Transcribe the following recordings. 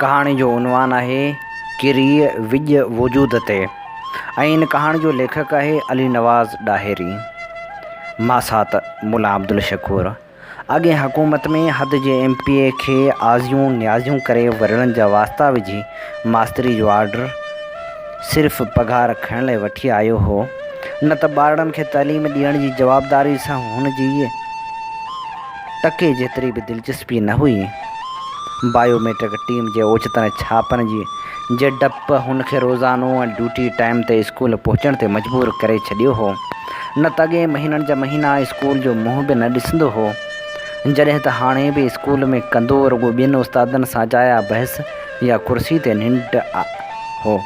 कहाणी जो उनवान है किरी विज वजूद ते। इन कहाणी जो लेखक है अली नवाज़ डाहेरी। मासात मुला अब्दुल शकूर। अगे हुकूमत में हद जे MPA के आज़ियूं न्याज़ियूं करे वरण जा वास्ता विझी मास्तरी जो आर्डर सिर्फ़ पगार खणण लाइ वठी आयो हो, न त ॿारनि खे तालीम ॾियण जी जवाबदारी सां हुन जी टके जेतिरी भी दिलचस्पी न हुई। बायोमेट्रिक टीम जे ओचितन छापन जी जे डप हुनखे रोज़ानो ड्यूटी टाइम ते स्कूल पहुचण ते मजबूर करे छॾियो हो। न त अॻे महीननि जा महीना स्कूल जो मुंहुं बि न ॾिसंदो हो, जॾहिं त हाणे बि स्कूल में कंदो रुॻो ॿियनि उस्तादनि सां जाया बहस या कुर्सी ते निंड हो।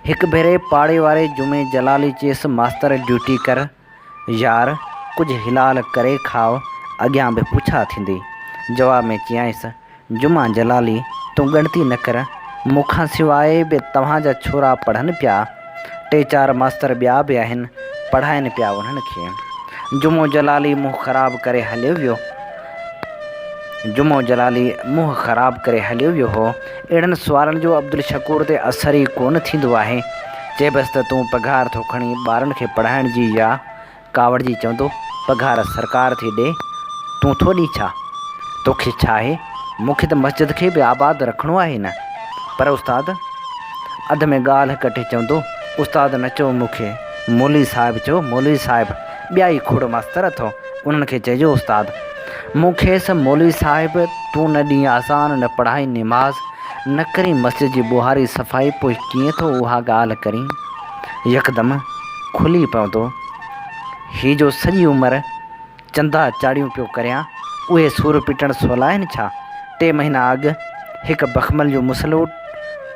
हिकु भेरे पाड़े वारे जुमे जलाली चयसि, मास्तर ड्यूटी कर यार, कुझु हिलाल करे खाओ, अॻियां बि पुछा थींदी। जवाब में चयाईंसि, जुमा जलाली तूं ॻणती न कर, मूंखां सवाइ बि तव्हांजा छोरा पढ़नि पिया, 3-4 मास्तर ॿिया बि आहिनि, पढ़ाइनि पिया उन्हनि खे। जुमो जलाली मुंहुं ख़राबु करे हलियो वियो हो। अहिड़नि सुवालनि जो अब्दुल शकूर ते असर ई कोन थींदो आहे। चइबसि त तूं पघार थो खणी ॿारनि खे पढ़ाइण जी या कावड़ जी चवंदो पघार सरकार थी ॾे, तूं थो ॾी छा? तोखे छा आहे? मूंखे त मस्जिद खे बि आबाद रखिणो आहे न। पर उस्ताद अध में ॻाल्हि कटे चवंदो, उस्ताद न चओ मूंखे, मौलवी साहिबु चओ, मौलवी साहिबु। ॿिया ई खोड़ मास्तर अथव, उन्हनि खे चइजो उस्ताद। मूंखेसि मौलवी साहिबु तूं न ॾींहुं आज़ान, न पढ़ाई निमाज़, न करी मस्जिद जी ॿुहारी सफ़ाई, पोइ कीअं थो उहा ॻाल्हि करी? यकदमि खुली पवंदो, हीअ जो सॼी उमिरि चंदा चाड़ियूं पियो करियां, उहे सूर पिटण सवला आहिनि छा? 3 महीना अॻु हिकु बख़मल जो मुसलो,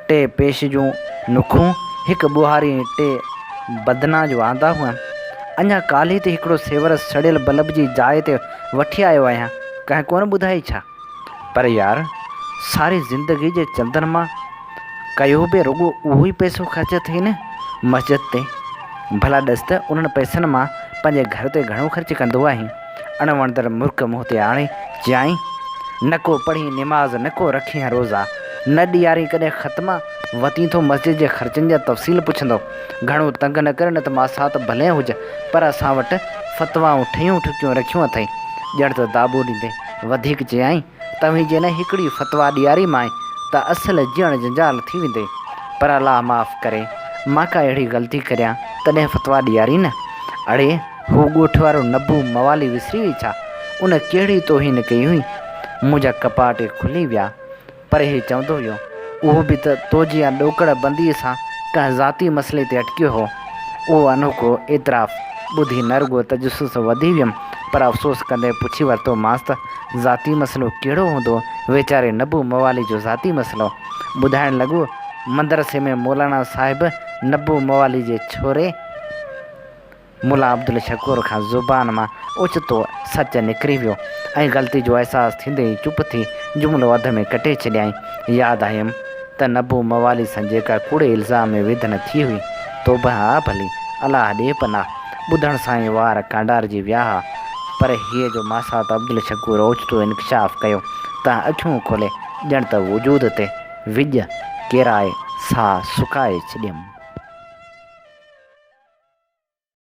3 पेश जूं नुखूं, हिकु ॿुहारी, 3 बदना जो आंदा हुआ। अञा काल्हि ते हिकिड़ो सेवर सड़ियल बल्ब जी जाइ ते वठी आयो आहियां, कंहिं कोन ॿुधाई छा? पर यार, सारी ज़िंदगी जे चंदनि मां कयो बि रुॻो उहो ई पैसो ख़र्च थिए न मस्जिद ते। भला ॾिस त उन्हनि पैसनि मां पंहिंजे घर ते घणो ख़र्च कंदो आहीं। अणवणंदड़ मुर्ख मुंहं ते आणे चयाईं, न को पढ़ी निमाज़, न को रखी रोज़ा, न ॾियारी कॾहिं ख़त्मा, वती थो मस्जिद जे ख़र्चनि जा तफ़सील पुछंदो। घणो तंग न कर, न त मासात भले हुजे, पर असां वटि फ़तवाऊं ठहियूं ठुकियूं रखियूं अथई। ॼण त दाबो ॾींदे वधीक चयाईं, तव्हीं जे न हिकिड़ी फ़तवा ॾियारी मां त असल जीअण जंजाल थी वेंदे। पर अलाह माफ़ करे, मां का अहिड़ी ग़लती करियां तॾहिं फ़तवा ॾियारी न। अड़े हू ॻोठ वारो नबू मवाली विसरी वई छा? उन कहिड़ी तोहीन कई हुई? मुंहिंजा कपाट खुली विया। पर हे चवंदो हुयो, उहो बि त तो जी ॾोकड़ बंदीअ सां कंहिं ज़ाती मसइले ते अटकियो हो। उहो अनोखो एतिराफ़ ॿुधी न रुॻो तजसुस वधी वियुमि, पर अफ़सोस कंदे पुछी वरितो मांसि त ज़ाती मसइलो कहिड़ो हूंदो? वीचारे नबू मवाली जो ज़ाती मसइलो ॿुधाइण लॻो। मदरसे में मौलाना साहिबु नबू मवाली जे छोरे मुला अब्दुल शकूर खां ज़ुबान मां ओचितो सच निकिरी वियो ऐं ग़लती जो अहसासु थींदे ई चुप थी जुमिलो अध में कटे छॾियईं। यादि आयमि त नबू मवाली सां जेका कूड़े इल्ज़ाम में विधन थी हुई, तौबा भली, अलाह ॾे पनाह। ॿुधण सां ई वार कांडारजी विया हा। पर हीअ जो मासात अब्दुल शकूर ओचितो इंकशाफ़ कयो त अखियूं खोले ॼण त वजूद ते विज केराए साह सुकाए छॾियमि।